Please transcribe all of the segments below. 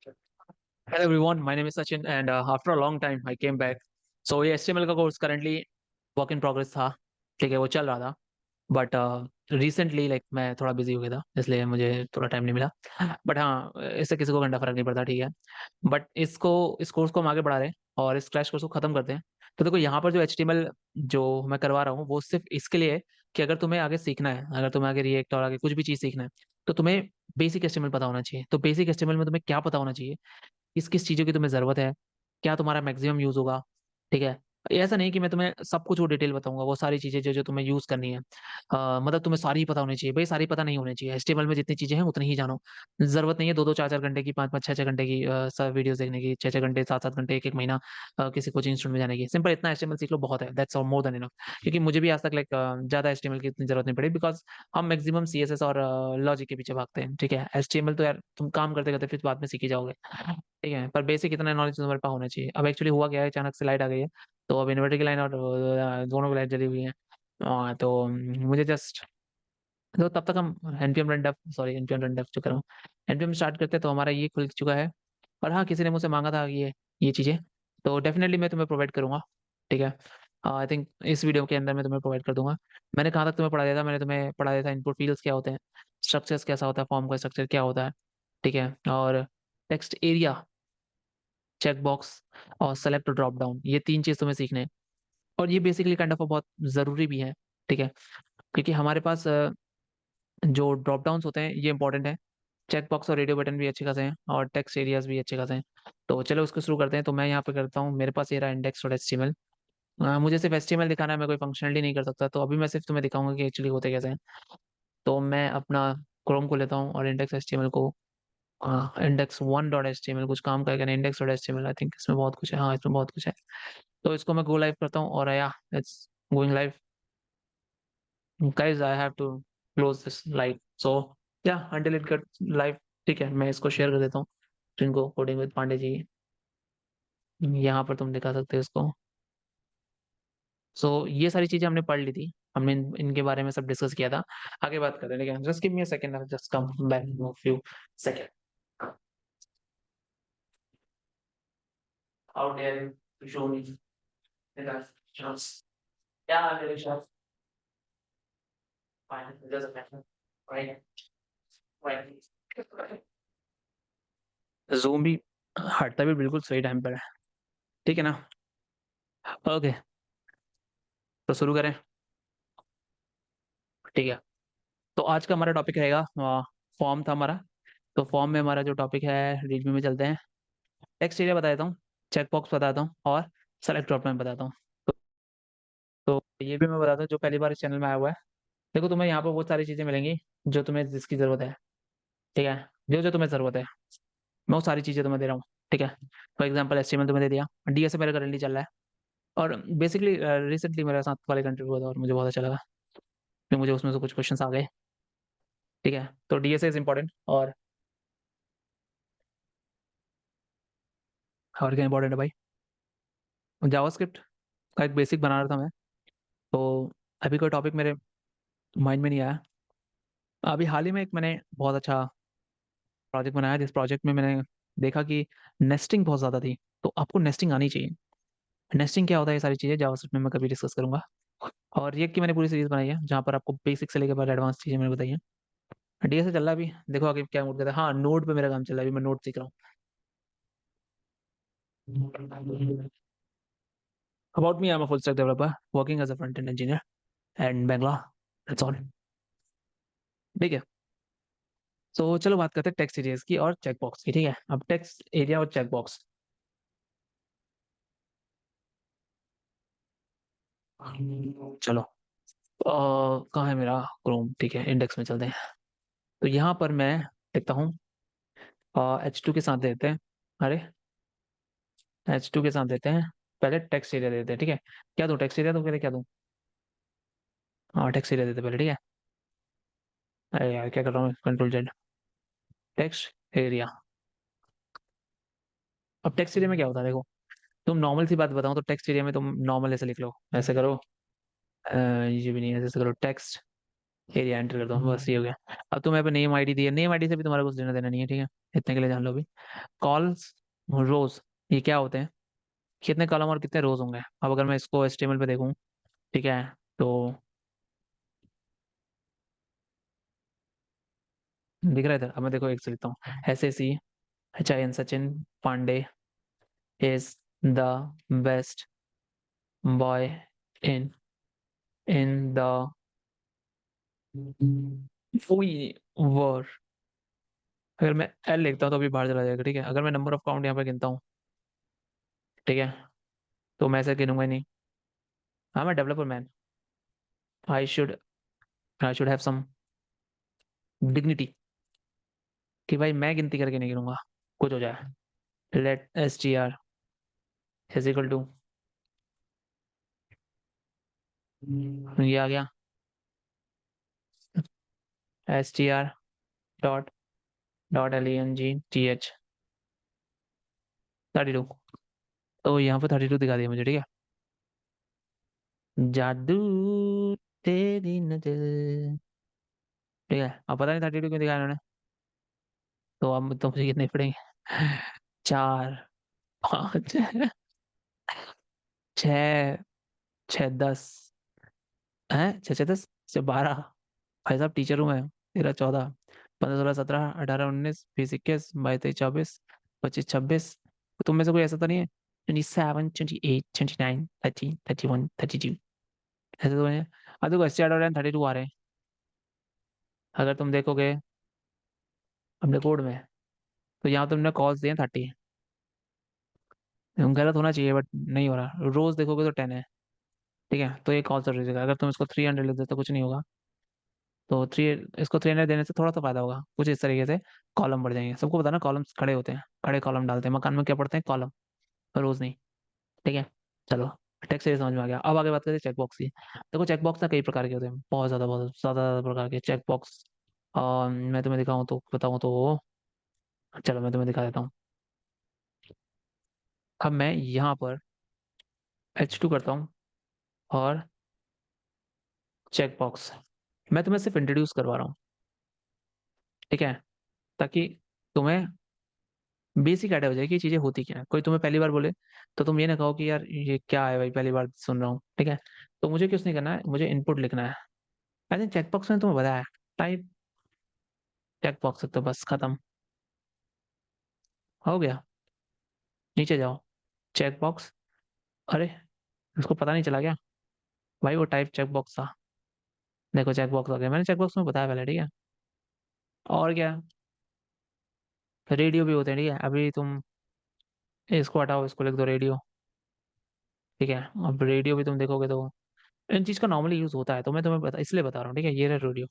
Hello everyone, my name is Sachin and after a long time I came back. So ये HTML का course currently work in progress था, ठीक है, वो चल रहा था। बट रिसेंटली लाइक मैं थोड़ा बिजी हो गया था, इसलिए मुझे थोड़ा टाइम नहीं मिला। बट हाँ, इससे किसी को घंटा फर्क नहीं पड़ता, ठीक है। बट इस कोर्स को हम आगे बढ़ा रहे हैं और इस क्रैश कोर्स को खत्म करते हैं। तो देखो यहाँ पर जो HTML जो मैं करवा रहा हूँ वो सिर्फ इसके लिए है कि अगर तुम्हें आगे सीखना है, अगर तुम्हें आगे रिएक्ट और आगे कुछ भी चीज़ सीखना है, तो तुम्हें बेसिक HTML पता होना चाहिए। तो बेसिक HTML में तुम्हें क्या पता होना चाहिए, किस-किस चीज़ों की तुम्हें ज़रूरत है, क्या तुम्हारा मैक्सिमम यूज़ होगा, ठीक है? ये ऐसा नहीं कि मैं तुम्हें सब कुछ वो डिटेल बताऊँगा, वो सारी चीज़ें जो-जो तुम्हें यूज़ करनी है। मतलब तुम्हें सारी ही पता होनी चाहिए, भई सारी पता नहीं होनी चाहिए। एचटीएमएल में जितनी चीज़ें हैं उतनी ही जानो। ज़रूरत नहीं है 2-2 4-4 घंटे की, 5-5 6-6 घंटे की सब वीडियोज़ देखने की, 6-6 घंटे, 7-7 घंटे, 1-1 महीना किसी कोचिंग इंस्टीट्यूट में जाने की। सिंपल इतना एचटीएमएल सीख लो बहुत है, that's all more than enough. क्योंकि मुझे भी आज तक लाइक ज़्यादा एचटीएमएल की इतनी ज़रूरत नहीं पड़ी बिकॉज़ हम मैक्सिमम सीएसएस और लॉजिक के पीछे भागते हैं, ठीक है? एचटीएमएल तो यार तुम काम करते-करते फिर बाद में सीख ही जाओगे। ठीक है, पर बेसिक इतना नॉलेज तो तुम्हारे पास होना चाहिए। अब एक्चुअली हुआ क्या है, अचानक से लाइट आ गई है, तो अब इन्वर्टर की लाइन और दोनों की लाइट जली हुई है। तो मुझे जस्ट तो तब तक हम एनपीएम रन डेफ जो कर रहा हूँ, एनपीएम स्टार्ट करते हैं तो हमारा ये खुल चुका है। और हाँ, किसी ने मुझसे माँगा था ये चीज़ें, तो डेफ़िनेटली मैं तुम्हें प्रोवाइड करूँगा, ठीक है? आई थिंक इस वीडियो के अंदर मैं तुम्हें प्रोवाइड कर दूँगा। मैंने कहाँ तक तुम्हें पढ़ा दिया था, मैंने तुम्हें पढ़ा दिया था इनपुट फ़ील्ड्स क्या होते हैं, स्ट्रक्चर्स कैसा होता है, फॉर्म का स्ट्रक्चर क्या होता है, ठीक है? और टेक्स्ट एरिया, चेक बॉक्स और सेलेक्ट ड्रॉप डाउन, ये 3 चीज़ तुम्हें सीखने हैं। और ये बेसिकली काइंड ऑफ बहुत ज़रूरी भी है, ठीक है? क्योंकि हमारे पास जो ड्रॉप डाउन्स होते हैं ये इंपॉर्टेंट है। चेक बॉक्स और रेडियो बटन भी अच्छे खासे हैं और टेक्स्ट एरियाज़ भी अच्छे खासे हैं। तो चलो उसको शुरू करते हैं। तो मैं यहाँ पे करता हूँ, मेरे पास ये रहा index.html। मुझे सिर्फ़ एचटीएमएल दिखाना है, मैं कोई फंक्शनैलिटी नहीं कर सकता, तो अभी मैं सिर्फ़ तुम्हें दिखाऊँगा कि एक्चुअली होते कैसे हैं। तो मैं अपना क्रोम को लेता हूँ और index.html को index1.html कुछ काम करेगा नहीं, index.html आई थिंक इसमें बहुत कुछ है। हाँ, इसमें बहुत कुछ है। तो इसको मैं गो लाइव करता हूँ और या it's going live. Guys I have to close this live so yeah until it get live. ठीक है, मैं इसको शेयर कर देता हूँ स्क्रीन को, कोडिंग विद पांडे जी। यहाँ पर तुम दिखा सकते हो इसको। सो ये सारी चीजें हमने पढ़ ली थी, हमने इनके बारे में सब डिस्कस किया था। आगे बात करें, लेकिन just give me a second, just come back few second. How dare you show me chance? क्या मेरे shot fine, it doesn't matter, right? Right. Zoom भी हटता भी बिल्कुल सही टाइम पर है, ठीक है ना? ओके, तो शुरू करें, ठीक है। तो आज का हमारा टॉपिक रहेगा फॉर्म था हमारा। तो फॉर्म में हमारा जो टॉपिक है, रिव्यू में चलते हैं। टेक्स्ट एरिया बता देता हूँ, चेक बॉक्स बताता हूँ और सेलेक्ट ड्रॉप डाउन बताता हूँ। तो ये भी मैं बताता हूँ जो पहली बार इस चैनल में आया हुआ है। देखो, तुम्हें यहाँ पर बहुत सारी चीज़ें मिलेंगी जो तुम्हें जिसकी ज़रूरत है, ठीक है? जो-जो तुम्हें ज़रूरत है, मैं वो सारी चीज़ें तुम्हें दे रहा हूँ, ठीक है? फॉर एग्ज़ाम्पल एचटीएमएल तुम्हें दे दिया, डीएसए मेरा करंटली चल रहा है और बेसिकली रिसेंटली मेरे साथ वाले कंट्री हुआ था और मुझे बहुत अच्छा लगा, फिर मुझे उसमें से कुछ क्वेश्चन्स आ गए, ठीक है? तो डीएसए इज़ इम्पोर्टेंट और क्या इम्पोर्टेंट है भाई? जावास्क्रिप्ट का एक बेसिक बना रहा था मैं, तो अभी कोई टॉपिक मेरे माइंड में नहीं आया। अभी हाल ही में एक मैंने बहुत अच्छा प्रोजेक्ट बनाया, जिस प्रोजेक्ट में मैंने देखा कि नेस्टिंग बहुत ज़्यादा थी, तो आपको नेस्टिंग आनी चाहिए। नेस्टिंग क्या होता है, ये सारी चीज़ें जावास्क्रिप्ट में मैं कभी डिस्कस करूँगा। और रिएक्ट की मैंने पूरी सीरीज़ बनाई है, जहाँ पर आपको बेसिक से लेके बाद एडवांस चीज़ें मैंने बताई हैं। डीएसए चल रहा है अभी, देखो आगे क्या मूड करता है। हाँ, नोड पे मेरा काम चल रहा है, अभी मैं नोड सीख रहा हूँ। About me, I am a full stack developer working as a front end engineer and Bangalore, that's all, ठीक है? तो चलो बात करते हैं टेक्स्ट एरियाज़ की और चेकबॉक्स की, ठीक है? अब टेक्स्ट एरिया और चेकबॉक्स, चलो कहाँ है मेरा क्रोम? ठीक है, इंडेक्स में चलते हैं। तो यहाँ पर मैं लिखता हूँ H2 के साथ देते हैं, अरे H2 के साथ देते हैं, पहले टेक्स्ट एरिया देते हैं, ठीक है? क्या दूँ, टेक्स्ट एरिया दूँ, पहले क्या दूँ? हाँ, टेक्स्ट एरिया देते हैं पहले, ठीक है? अरे यार क्या कर रहा हूँ, कंट्रोल जेड, टेक्स्ट एरिया। अब टेक्स्ट एरिया में क्या होता है, देखो, तुम नॉर्मल सी बात बताऊँ तो टेक्स्ट एरिया में तुम नॉर्मल ऐसे लिख लो, ऐसे करो, ये भी नहीं, ऐसे करो टेक्स्ट एरिया एंटर कर दो, बस ये हो गया। अब तुम्हें पे नेम आईडी दी है, नेम आईडी से भी तुम्हारा कुछ लेना देना नहीं है, ठीक है, इतने के लिए जान लो भी। कॉल्स, रोज, ये क्या होते हैं, कितने कॉलम और कितने रोज होंगे। अब अगर मैं इसको एचटीएमएल पे देखूं, ठीक है, तो दिख रहा है इधर। अब मैं देखो एक से लिखता हूँ, SACHIN Sachin Pandey is the best boy in in the world. अगर मैं एल लिखता हूँ तो अभी बाहर चला जाएगा, ठीक है। अगर मैं नंबर ऑफ काउंट यहाँ पे गिनता हूँ, ठीक है, तो मैं ऐसे गिनूंगा ही नहीं। हाँ, मैं developer man, I should I should have some dignity, कि भाई मैं गिनती करके नहीं गिनूंगा, कुछ हो जाए। Let STR is equal to, ये आ गया, STR डॉट डॉट LENGTH 32। तो यहाँ पे 32 दिखा दिया मुझे, ठीक है। जादू तेरी नजर, ठीक है। अब पता नहीं 32 क्यों दिखाया उन्होंने, तो अब तो मुझे कितने पड़ेंगे, 4, 5, 6, 6, 10 है, 6, 6, 10 से 12। भाई साहब टीचर हूँ मैं। 13, 14, 15, 16, 17, 18, 19, 20, 21, 22, 23, 24, 25, 26। तुम में से कोई ऐसा तो नहीं है 27, 28, 29, 30, 31, 32। ऐसे तो है। अब देखो STR और 32 आ रहे हैं, अगर तुम देखोगे अपने कोड में, तो यहाँ तुमने कॉल्स दिए 30। गलत होना चाहिए बट नहीं हो रहा। रोज देखोगे तो 10 है, ठीक है, तो ये कॉल्स और रहेगा। अगर तुम इसको 300 लिख दो तो कुछ नहीं होगा। तो थ्री, इसको 300 देने से थोड़ा सा फायदा होगा कुछ इस तरीके से। कॉलम बढ़ जाएंगे, सबको पता है ना, कॉलम्स खड़े होते हैं, खड़े कॉलम डालते हैं, मकान में क्या पढ़ते हैं, कॉलम, रोज नहीं, ठीक है। चलो, टेक्स्ट से समझ में आ गया। अब आगे बात करते हैं चेकबॉक्स की। देखो चेकबॉक्स ना कई प्रकार के होते हैं, बहुत ज्यादा प्रकार के चेकबॉक्स। मैं तुम्हें दिखाऊं तो बताऊं तो, चलो मैं तुम्हें दिखा देता हूँ। अब मैं यहाँ पर H2 करता हूँ, और चेकबॉक्स, मैं तुम्हें सिर्फ इंट्रोड्यूस करवा रहा हूँ, ठीक है, ताकि तुम्हें बेसिक आइडिया हो जाए कि ये चीजें होती क्या है। कोई तुम्हें पहली बार बोले तो तुम ये ना कहो कि यार ये क्या है भाई, पहली बार सुन रहा हूँ, ठीक है। तो मुझे कुछ नहीं करना है, मुझे इनपुट लिखना है। आई थिंक चेकबॉक्स में तुम्हें बताया, टाइप चेकबॉक्स, तो बस खत्म हो गया। नीचे जाओ, चेकबॉक्स, अरे उसको पता नहीं चला क्या, भाई वो टाइप चेकबॉक्स था। देखो चेकबॉक्स आ गया, मैंने चेकबॉक्स में बताया पहले, ठीक है। और क्या, रेडियो भी होते हैं, ठीक है। अभी तुम इसको हटाओ, इसको लिख दो रेडियो, ठीक है। अब रेडियो भी तुम देखोगे तो इन चीज का नॉर्मली यूज होता है, तो मैं तुम्हें इसलिए बता रहा हूँ, ठीक है। ये रहा रेडियो,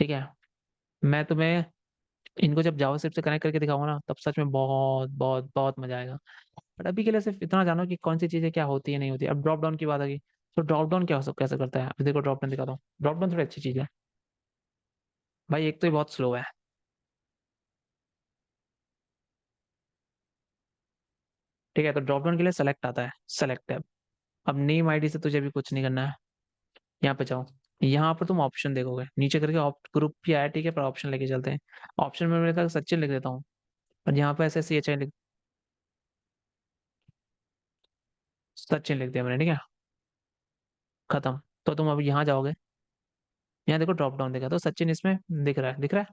ठीक है। मैं तुम्हें इनको जब जावास्क्रिप्ट से कनेक्ट करके दिखाऊंगा ना, तब सच में बहुत बहुत बहुत मजा आएगा। बट अभी के लिए सिर्फ इतना जानो कि कौन सी चीजें क्या होती है नहीं होती है। अब ड्रॉप डाउन की बात आ गई, तो ड्रॉप डाउन क्या हो सब कैसे करता है, अभी देखो ड्रॉप डाउन दिखाता हूँ। ड्रॉप डाउन थोड़ी अच्छी चीज है भाई, एक तो ये बहुत स्लो है, ठीक है। तो ड्रॉप डाउन के लिए सेलेक्ट आता है, सेलेक्ट टैब। अब नेम आईडी से तुझे भी कुछ नहीं करना है, यहाँ पे जाओ, यहाँ पर तुम ऑप्शन देखोगे नीचे करके, ग्रुप भी आया, ठीक है, पर ऑप्शन लेके चलते हैं। ऑप्शन में मेरे तक सचिन लिख देता हूँ, और यहाँ पे SSCHI लिख, सचिन लिख दिया मैंने, ठीक है, खत्म। तो तुम अब यहाँ जाओगे, यहाँ देखो ड्रॉप डाउन देखा, तो सचिन इसमें दिख रहा है, दिख रहा है।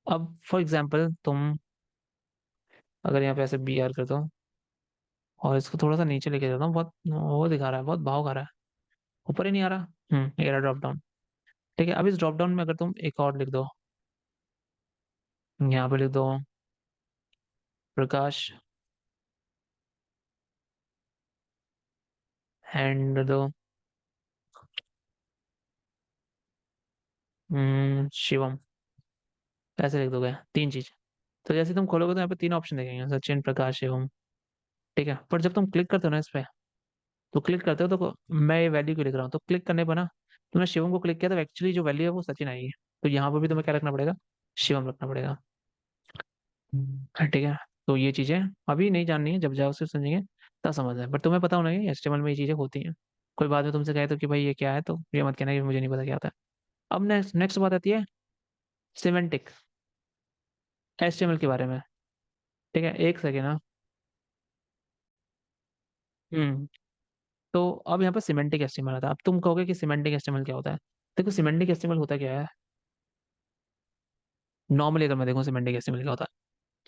अब फॉर एग्जाम्पल तुम अगर यहाँ पे ऐसे BR कर दो, और इसको थोड़ा सा नीचे लेके जाता हूँ, बहुत वो दिखा रहा है, बहुत भाव खा रहा है, ऊपर ही नहीं आ रहा। ये रहा ड्रॉप डाउन, ठीक है। अब इस ड्रॉप डाउन में अगर तुम एक और लिख दो, यहाँ पे लिख दो प्रकाश, एंड दो शिवम, ऐसे लिख दोगे तीन चीज। तो जैसे तुम खोलोगे तो यहाँ पे तीन ऑप्शन दिखेंगे, सचिन, प्रकाश, शिवम, ठीक है। पर जब तुम क्लिक करते हो ना इस पे, तो क्लिक करते हो तो मैं ये वैल्यू क्यों लिख रहा हूँ, तो क्लिक करने पर ना, तुमने शिवम को क्लिक किया तो एक्चुअली जो वैल्यू है वो सचिन आएगी। तो यहाँ पर भी तुम्हें क्या रखना पड़ेगा, शिवम रखना पड़ेगा। ठीक है। तो ये चीजें अभी नहीं जाननी है, जब जाओ सिर्फ समझेंगे तब समझ है। बट तुम्हें पता होना है HTML में ये चीजें होती हैं। कोई बाद में तुमसे कहे तो कि भाई ये क्या है, तो ये मत कहना कि मुझे नहीं पता क्या होता है। अब नेक्स्ट नेक्स्ट बात आती है सिमेंटिक एचटीएमएल के बारे में। ठीक है, एक सेकेंड ना। हम्म। तो अब यहाँ पर सिमेंटिक एचटीएमएल आता है। अब तुम कहोगे कि सिमेंटिक एचटीएमएल क्या होता है। देखो सिमेंटिक एचटीएमएल होता क्या है। नॉर्मली अगर मैं देखूँ सिमेंटिक एचटीएमएल क्या होता है,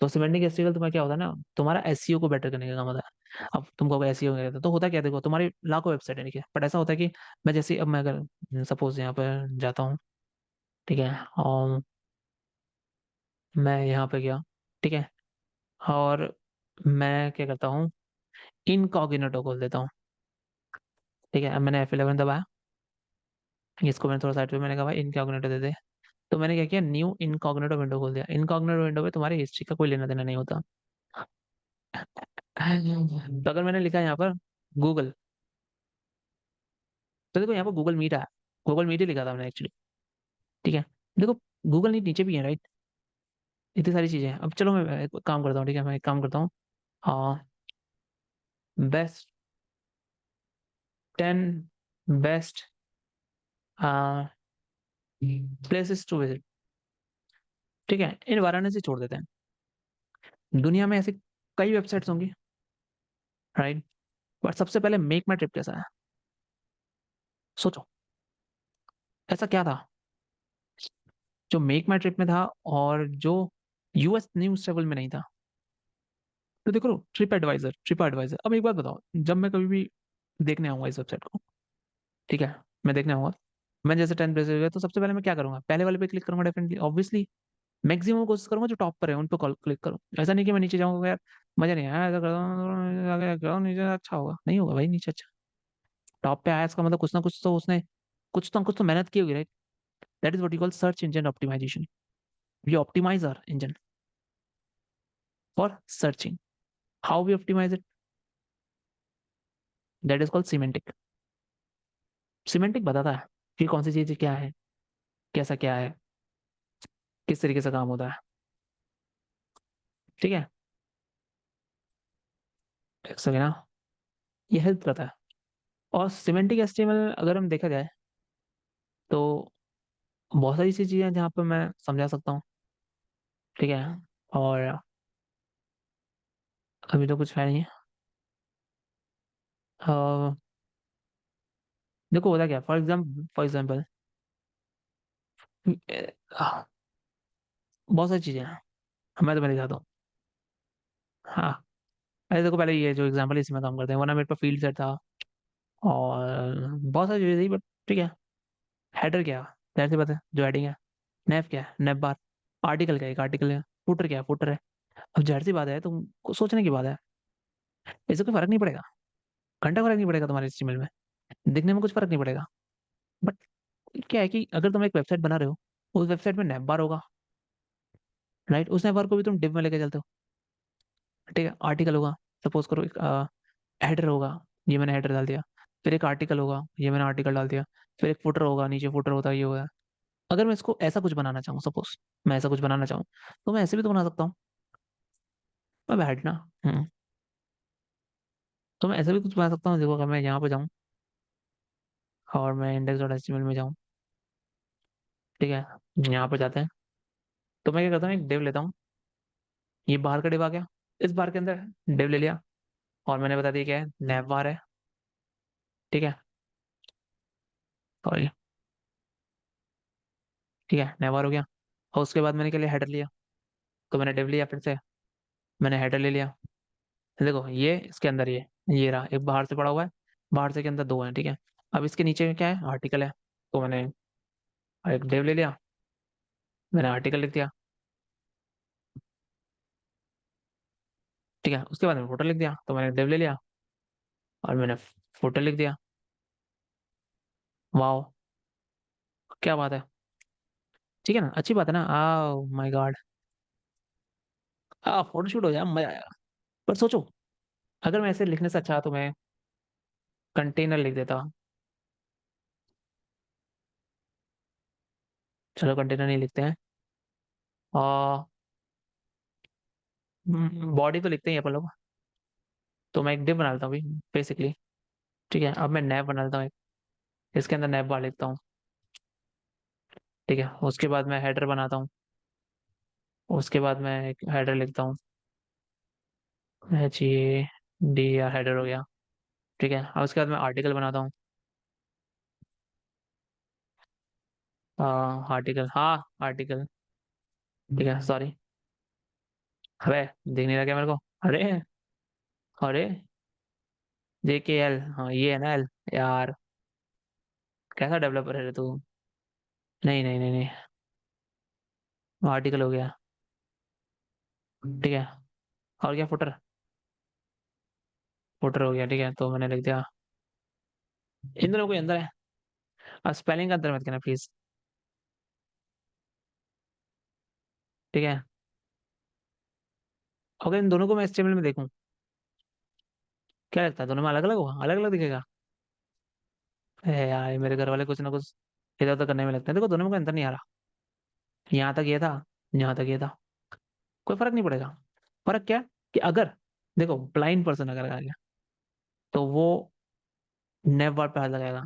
तो सिमेंटिक एचटीएमएल तुम्हारा क्या होता है ना, तुम्हारा एसईओ को बेटर करने का काम होता है। अब तुम कहोगे एसईओ क्या होता है, तो होता क्या है, देखो तुम्हारी लाखों वेबसाइट है, ठीक है, बट ऐसा होता है कि मैं जैसे अब मैं अगर सपोज यहाँ पर जाता हूँ, ठीक है, और मैं यहाँ पे गया, ठीक है, और मैं क्या करता हूँ, इनकॉग्निटो खोल देता हूँ। ठीक है, अब मैंने F11 दबाया, इसको मैंने थोड़ा साइड पे मैंने कहा भाई इनकॉग्निटो दे दे। तो मैंने क्या किया, न्यू इनकॉग्निटो विंडो खोल दिया। इनकॉग्निटो विंडो पे तुम्हारी हिस्ट्री का कोई लेना देना नहीं होता। तो अगर मैंने लिखा यहाँ पर गूगल, तो देखो यहाँ पर गूगल मीट आया। गूगल मीट ही लिखा था मैंने एक्चुअली। ठीक है, देखो गूगल मीट नीचे भी है, राइट। इतनी सारी चीजें हैं। अब चलो मैं एक काम करता हूँ, ठीक है, मैं एक काम करता हूँ। हाँ, best 10 best places to visit. ठीक है, इन वाराणसी छोड़ देते हैं। दुनिया में ऐसी कई वेबसाइट्स होंगी, राइट, बट सबसे पहले मेक माई ट्रिप कैसा है, सोचो। ऐसा क्या था जो मेक माई ट्रिप में था और जो यूएस न्यूज ट्रेवल में नहीं था। तो देखो ट्रिप एडवाइजर। अब एक बात बताओ, जब मैं कभी भी देखने आऊंगा इस वेबसाइट को, ठीक है, मैं देखने आऊंगा, मैं जैसे 10 प्लेस गया तो सबसे पहले मैं क्या करूंगा, पहले वाले पे क्लिक करूंगा डेफिनेटली, ऑब्वियसली। मैक्सिमम कोशिश करूंगा जो टॉप पर है उन पे कॉल क्लिक करूँ। ऐसा नहीं कि मैं नीचे जाऊंगा यार मजा नहीं आया, ऐसा करता हूँ, आगे जाओ नीचे अच्छा होगा, नहीं होगा भाई नीचे अच्छा। टॉप पे आया इसका मतलब कुछ ना कुछ तो उसने कुछ तो मेहनत की होगी, right. That is what you call search engine optimization. We optimize our engine for searching. How we optimize it, that is called semantic. Semantic बताता है कि कौन सी चीज क्या है, कैसा क्या है, किस तरीके से काम होता है। ठीक है, एक सेकेंड ना, ये हेल्प करता है। और सिमेंटिक एस्टिमल अगर हम देखा जाए तो बहुत सारी सी चीजें हैं जहाँ पे मैं समझा सकता हूँ। ठीक है, और अभी तो कुछ है नहीं। अह, देखो होता क्या, फॉर एग्जाम्पल बहुत सारी चीजें हैं, मैं तुम्हें दिखाता हूँ। हाँ, अरे देखो पहले ये जो एग्जाम्पल इसमें काम करते हैं, वरना मेरे पास फील्ड सेट था और बहुत सारी चीजें थी, बट ठीक है। हेडर क्या है, जाहिर सी बात है जो हेडिंग है। नेव क्या है, नेव बार। आर्टिकल क्या है, एक आर्टिकल है। फुटर क्या है, फुटर है। अब जाहिर सी बात है, तुमको सोचने की बात है, इससे कोई फर्क नहीं पड़ेगा, घंटा फर्क नहीं पड़ेगा तुम्हारे HTML में, दिखने में कुछ फर्क नहीं पड़ेगा। बट क्या है कि अगर तुम एक वेबसाइट बना रहे हो, उस वेबसाइट में नेव बार होगा, राइट, उस नेव बार को भी तुम डिव में लेके चलते हो। ठीक है, आर्टिकल होगा, सपोज करो एक हेडर होगा, ये मैंने हेडर डाल दिया। फिर एक आर्टिकल होगा, ये मैंने आर्टिकल डाल दिया। फिर एक फुटर होगा, नीचे फुटर होता है, ये होगा। अगर मैं इसको ऐसा कुछ बनाना चाहूँ, सपोज मैं ऐसा कुछ बनाना चाहूँ, तो मैं ऐसे भी तो बना सकता हूँ। मैं बैठ ना। तो मैं ऐसा भी कुछ बना सकता हूँ, देखो अगर मैं यहाँ पे जाऊँ और मैं index.html में जाऊँ, ठीक है, यहाँ पे जाते हैं, तो मैं क्या करता हूँ, एक डिव लेता हूँ। ये बाहर का डिव आ गया, इस बार के अंदर डिव ले लिया, और मैंने बता दिया क्या है, नैव बार है। ठीक है, सॉरी, ठीक है, नैव बार हो गया। और उसके बाद मैंने क्या लिया, हेडर लिया। तो मैंने डिव लिया, फिर से मैंने हेडर ले लिया। देखो ये इसके अंदर ये रहा, एक बाहर से पड़ा हुआ है, बाहर से के अंदर दो है, ठीक है। अब इसके नीचे में क्या है, आर्टिकल है। तो मैंने एक डिव ले लिया, मैंने आर्टिकल लिख दिया। ठीक है, उसके बाद मैंने फोटो लिख दिया, तो मैंने डिव ले लिया और मैंने फोटो लिख दिया। वाह, क्या बात है, ठीक है ना, अच्छी बात है ना। आ माय गॉड, फोटोशूट हो जाए, मजा आएगा। पर सोचो, अगर मैं ऐसे लिखने से अच्छा तो मैं कंटेनर लिख देता। चलो कंटेनर नहीं लिखते हैं, और बॉडी तो लिखते हैं अपन लोग। तो मैं एक डिव बना लेता हूँ अभी, बेसिकली। ठीक है, अब मैं नैव बना लेता हूँ एक, इसके अंदर नैव बार लिखता हूँ। ठीक है, उसके बाद मैं हेडर बनाता हूँ। उसके बाद मैं एक हेडर लिखता हूँ, HEADER हेडर हो गया। ठीक है, और उसके बाद मैं आर्टिकल बनाता हूँ। आर्टिकल, हाँ आर्टिकल। ठीक है, सॉरी। अबे, दिख नहीं रहा क्या मेरे को? अरे, अरे, JKL, हाँ ये है ना L। यार, कैसा डेवलपर है रे तू? नहीं नहीं नहीं नहीं, आर्टिकल हो गया। ठीक है, और क्या, फुटर? फुटर हो गया। ठीक है, तो मैंने लिख दिया। इन दोनों कोई अंदर है? और स्पेलिंग का अंतर मत करना प्लीज। ठीक है, अगर इन दोनों को मैं HTML में देखूं, क्या लगता है दोनों में अलग अलग होगा, अलग अलग दिखेगा? यार, मेरे घर वाले कुछ ना कुछ इधर उधर करने में लगते हैं। देखो, दोनों में कोई अंतर नहीं आ रहा। यहाँ तक ये था, यहाँ तक ये था, कोई फर्क नहीं पड़ेगा। फर्क क्या, कि अगर, देखो ब्लाइंड पर्सन अगर आ गया तो वो नेव बार पे हाथ लगाएगा।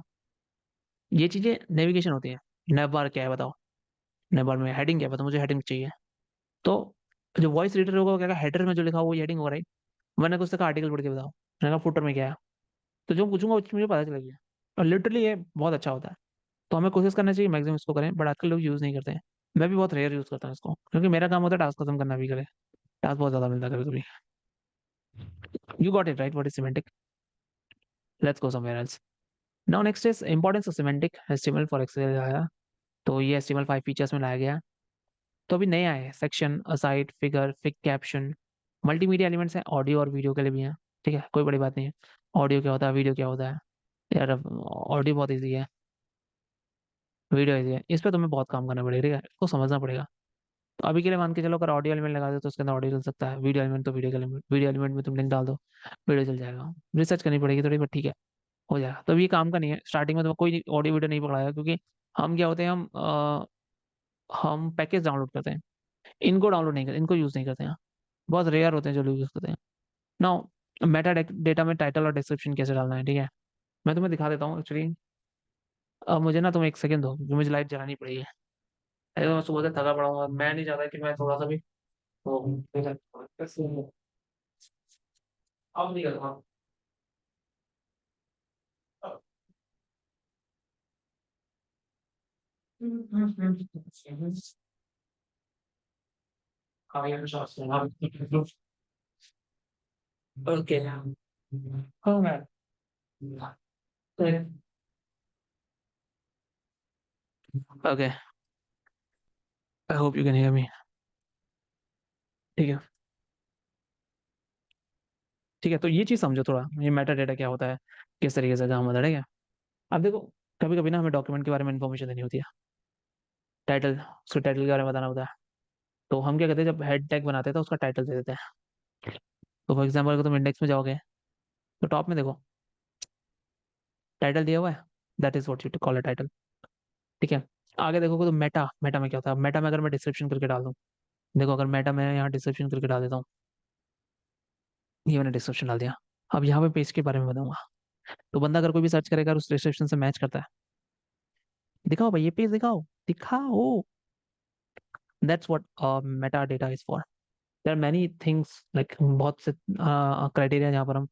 ये चीजें नेविगेशन होती है। नेव बार क्या है बताओ? नेव बार में हेडिंग क्या है बताओ, मुझे हेडिंग चाहिए। तो जो वॉइस रीडर होगा वो क्या, हेडर में जो लिखा हुआ वो हेडिंग होगा, राइट? मैंने कुछ तक आर्टिकल पढ़ के बताओ, मैंने कहा फुटर में क्या है। तो जो पूछूंगा उसमें मुझे पता चलेगा। और लिटरली ये बहुत अच्छा होता है। तो हमें कोशिश करना चाहिए मैक्सिमम इसको करें, बट आजकल लोग यूज नहीं करते हैं। मैं भी बहुत रेयर यूज करता हूँ इसको, क्योंकि मेरा काम होता है टास्क खत्म करना भी करे। टास्क बहुत ज्यादा मिलता है कभी कभी। You got it right, what is semantic? Let's go somewhere else. Now next is importance of semantic HTML for excel आया। तो ये HTML 5 फीचर्स में लाया गया है। तो अभी नए आए हैं section, aside, figure, fig, caption. Multimedia elements हैं, ऑडियो और वीडियो के लिए भी हैं। ठीक है, कोई बड़ी बात नहीं है। ऑडियो क्या होता है, वीडियो क्या होता है? यार, ऑडियो बहुत ईजी है, वीडियो ईजी है। इस पे तुम्हें बहुत काम करना पड़ेगा, ठीक है, इसको समझना पड़ेगा। तो अभी के लिए मान के चलो, अगर ऑडियो एलिमेंट लगा दो तो उसके अंदर ऑडियो चल सकता है। वीडियो एलिमेंट तो वीडियो एलिमेंट, वीडियो एलिमेंट में तुम लिंक डाल दो, वीडियो चल जाएगा। रिसर्च करनी पड़ेगी थोड़ी, बट ठीक है, हो जाएगा। तो ये काम का नहीं है, स्टार्टिंग में तो कोई ऑडियो वीडियो नहीं पकड़ाएगा, क्योंकि हम क्या होते हैं, हम पैकेज डाउनलोड करते हैं, इनको डाउनलोड नहीं करते, इनको यूज नहीं करते हैं। बहुत रेयर होते हैं जो लोग यूज करते हैं। नाउ, मेटा डेटा में टाइटल और डिस्क्रिप्शन कैसे डालना है, ठीक है, मैं तुम्हें दिखा देता हूँ एक्चुअली। अब मुझे ना, तुम एक सेकंड दो, क्योंकि मुझे लाइट जलानी पड़ेगी। अरे, मैं सुबह से थका पड़ा हूँ, मैं नहीं चाहता कि मैं थोड़ा सा भी अब नहीं करता। ओके, हाँ ma'am, okay, I hope you can hear me. ठीक है, ठीक है, तो ये चीज समझो थोड़ा, ये मेटा डेटा क्या होता है, किस तरीके से काम होता है, ठीक है। अब देखो, कभी कभी ना हमें डॉक्यूमेंट के बारे में इन्फॉर्मेशन देनी होती है। टाइटल, उसके टाइटल के बारे में बताना होता है। तो हम क्या करते हैं, जब हेड टैग बनाते हैं तो उसका टाइटल दे देते हैं। तो फॉर एग्जाम्पल, अगर तुम इंडेक्स में जाओगे तो टॉप में देखो टाइटल दिया हुआ है, that is what you call a title. ठीक है, आगे देखोगे तो मेटा, मेटा में क्या होता है, मेटा में अगर मैं डिस्क्रिप्शन करके डाल दूँ, देखो अगर मेटा में यहाँ डिस्क्रिप्शन करके डाल देता हूँ, ये मैंने डिस्क्रिप्शन डाल दिया। अब यहाँ पे पेज के बारे में बताऊंगा। तो बंदा अगर कोई भी सर्च करेगा और उस डिस्क्रिप्शन से मैच करता है, दिखाओ भाई, ये पेज दिखाओ, दिखाओ। That's what meta data is for. There are many things, like बहुत से क्राइटेरिया जहाँ पर हम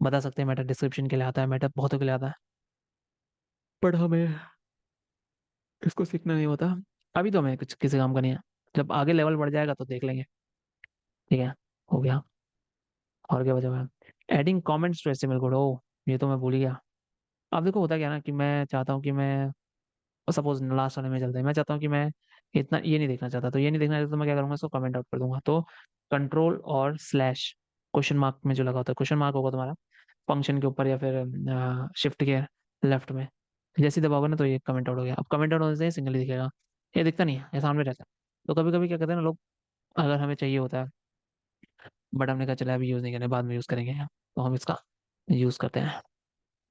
बता सकते हैं मेटा डिस्क्रिप्शन के लिए आता है, मेटा बहुतों के लिए आता है, बट हमें इसको सीखना नहीं होता। अभी तो हमें कुछ किसी काम का नहीं है, जब आगे लेवल बढ़ जाएगा तो देख लेंगे। ठीक है, हो गया। और क्या बचा? मैं adding comments to HTML code, ओ ये तो मैं भूल ही गया। अब देखो होता क्या है ना, कि मैं चाहता हूँ कि मैं, सपोज लास्ट वाले में चलते हैं, मैं चाहता हूँ कि मैं इतना ये नहीं देखना चाहता, तो ये नहीं देखना चाहता तो मैं क्या करूंगा, इसको कमेंट आउट कर दूंगा। तो कंट्रोल और स्लैश, क्वेश्चन मार्क में जो लगा होता है, क्वेश्चन मार्क होगा तुम्हारा फंक्शन के ऊपर या फिर शिफ्ट के लेफ्ट में, जैसे ही दबाओगे ना तो ये कमेंट आउट हो गया। अब कमेंट आउट होने से सिंगल ही दिखेगा, ये दिखता नहीं है, ये सामने रहता है। तो कभी कभी क्या कहते हैं ना लोग, अगर हमें चाहिए होता है, बट हमने कहा चला अभी यूज नहीं करें, बाद में यूज करेंगे, तो हम इसका यूज करते हैं।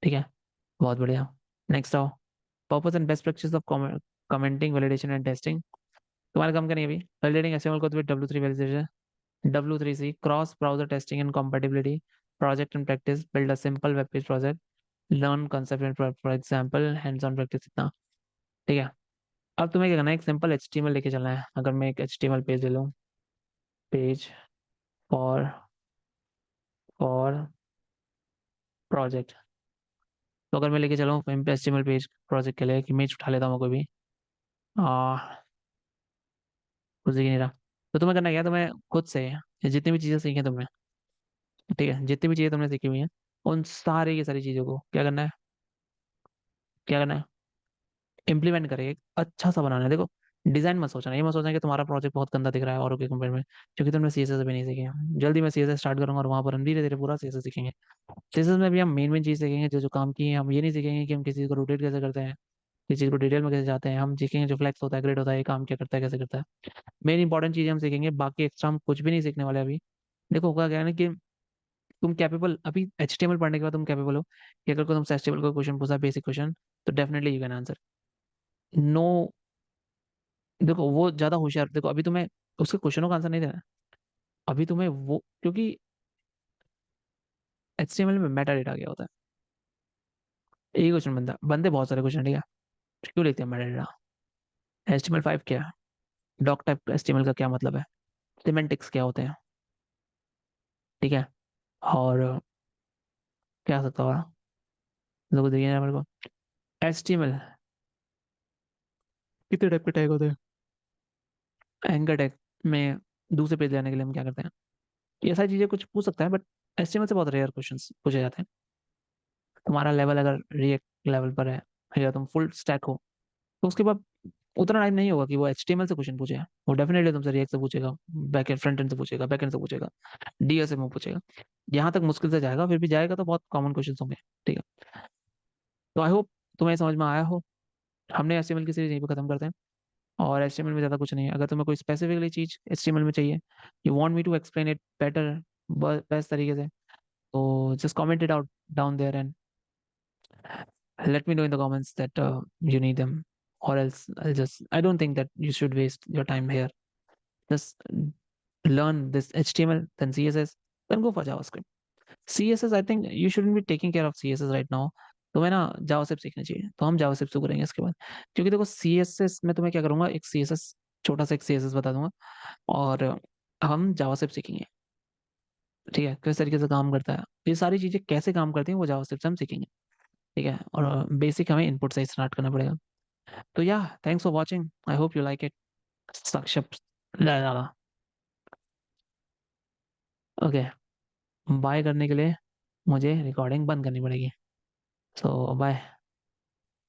ठीक है, बहुत बढ़िया। नेक्स्ट आओ, purpose and best practice of commenting, validation and testing. तुम्हारे काम का नहीं है अभी। Validating HTML code with W3 validation, W3C cross browser testing and compatibility, project and practice, build a simple web page project, learn concept and for example hands on practice, इतना। ठीक है, अब तुम्हें क्या करना है, एक सिंपल HTML लेके चलना है। अगर मैं एक HTML पेज ले लूँ, पेज फॉर फॉर प्रोजेक्ट, तो अगर मैं लेके चला हूँ HTML पेज प्रोजेक्ट के लिए, एक इमेज उठा लेता हूँ कोई भी, आ कुछ दिख नहीं रहा। तो तुम्हें करना क्या है, तुम्हें खुद से ये जितनी भी चीजें सीखी हैं तुमने, ठीक है, जितनी भी चीजें तुमने सीखी हुई हैं, उन सारी की सारी चीजों को क्या करना है, क्या करना है, इम्प्लीमेंट करें, एक अच्छा सा बनाना है। देखो, डिजाइन मत सोचना, ये मत सोचना कि तुम्हारा प्रोजेक्ट बहुत गंदा दिख रहा है औरों के कंपेयर में, क्योंकि तुमने CSS भी नहीं सीखे हैं। जल्दी मैं CSS स्टार्ट करूंगा और वहां पर हम धीरे धीरे पूरा CSS सीखेंगे। CSS में भी हम मेन मेन चीज सीखेंगे जो जो काम की है। हम ये नहीं सीखेंगे कि हम किसी चीज को रोटेट कैसे करते हैं, किसी चीज को डिटेल में कैसे जाते हैं। हम सीखेंगे जो फ्लेक्स होता है, ग्रिड होता है, ये काम क्या करता है, कैसे करता है। मेन इंपॉर्टेंट चीजें हम सीखेंगे, बाकी एक्स्ट्रा हम कुछ भी नहीं सीखने वाले अभी। देखो होगा क्या है ना कि तुम कैपेबल, अभी HTML पढ़ने के बाद तुम कैपेबल हो कि अगर कोई तुमसे HTML का क्वेश्चन पूछा, बेसिक क्वेश्चन, तो definitely you can answer. No, देखो वो ज्यादा होशियार, देखो अभी तुम्हें उसके क्वेश्चनों का आंसर नहीं देना है। अभी तुम्हें वो, क्योंकि HTML में मेटा डेटा क्या होता है, एक क्वेश्चन बनता है, बनते बहुत सारे क्वेश्चन, ठीक है, क्यों लिखते हैं मेटा डेटा, HTML5 क्या है, डॉक टाइप HTML का क्या मतलब है, सिमेंटिक्स क्या होते हैं, ठीक है, और क्या हो सकता होगा, देखो देखिए ना मेरे को, HTML कितने टाइप के टैग होते हैं, एंकर टैग में दूसरे पेज लेने के लिए हम क्या करते हैं, ये सारी चीजें कुछ पूछ सकता है, बट HTML से बहुत रेयर क्वेश्चंस पूछे जाते हैं। तुम्हारा लेवल अगर रिएक्ट लेवल पर है या तुम फुल स्टैक हो, तो उसके बाद उतना टाइम नहीं होगा कि वो HTML से क्वेश्चन पूछेगा। वो डेफिनेटली तुमसे रिएक्ट से पूछेगा, बैक एंड फ्रंट एंड से पूछेगा, बैक एंड से पूछेगा, DSM में पूछेगा। यहाँ तक मुश्किल से जाएगा, फिर भी जाएगा तो बहुत कॉमन क्वेश्चन होंगे, ठीक है। तो आई होप तुम्हें समझ में आया हो। हमने HTML की सीरीज यहीं पे खत्म करते हैं। और HTML में ज्यादा कुछ नहीं है। अगर तुम्हें कोई स्पेसिफिकली चीज HTML में चाहिए, you want me to explain it better, best तरीके से, तो just comment it out down there and let me know in the comments that you need them, or else I don't think that you should waste your time here. Just learn this HTML, then CSS, then go for JavaScript. CSS, I think you shouldn't be taking care of CSS right now. तुम्हें ना JavaScript सीखना चाहिए, तो हम JavaScript शुरू करेंगे इसके बाद। क्योंकि देखो CSS में तुम्हें क्या करूंगा, एक CSS, छोटा सा एक CSS बता दूंगा, और हम जावास्क्रिप्ट सीखेंगे, ठीक है, किस तरीके से काम करता है, ये सारी चीजें कैसे काम करती हैं वो जावास्क्रिप्ट से हम सीखेंगे, ठीक है। और बेसिक हमें इनपुट से स्टार्ट करना पड़ेगा। तो या, thanks for watching, I hope you like it. साक्षात, ला ला ला। ओके, बाय करने के लिए मुझे रिकॉर्डिंग बंद करनी पड़ेगी। सो बाय।